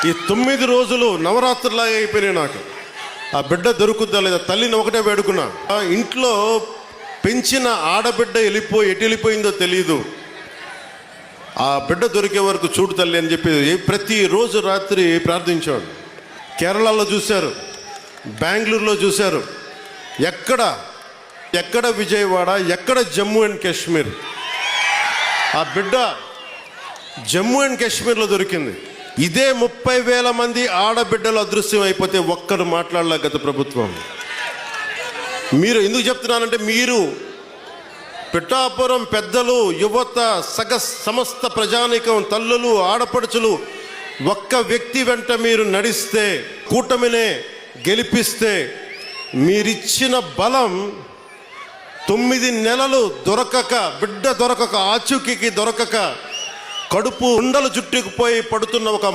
ఈ 9 రోజులు నవరాత్రులాగా అయిపోయినాయి నాకు. ఆ బిడ్డ దొరుకుద్దా లేదా తల్లిని ఒకటే వేడుకున్నా. ఆ ఇంట్లో పెంచిన ఆడబిడ్డ ఎటు వెళ్ళిపోయిందో తెలియదు. ఆ బిడ్డ దొరికే వరకు చూడు తల్లి అని చెప్పి ప్రతిరోజు రాత్రి ప్రార్థించాడు. కేరళలో చూశారు, బెంగళూరులో చూశారు, ఎక్కడ విజయవాడ, ఎక్కడ జమ్మూ అండ్ కాశ్మీర్. ఆ బిడ్డ జమ్మూ అండ్ కాశ్మీర్లో దొరికింది. ఇదే 30,000 మంది ఆడబిడ్డలు అదృశ్యం అయిపోతే ఒక్కరు మాట్లాడలే గత ప్రభుత్వం. మీరు ఎందుకు చెప్తున్నానంటే, మీరు పిఠాపురం పెద్దలు, యువత, సమస్త ప్రజానీకం, తల్లులు, ఆడపడుచులు ఒక్క వ్యక్తి వెంట మీరు నడిస్తే, కూటమినే గెలిపిస్తే, మీరిచ్చిన బలం 9 నెలలు దొరకక, బిడ్డ దొరకక, ఆచూకీకి దొరకక, కడుపు ఉండలు జుట్టుకుపోయి పడుతున్న ఒక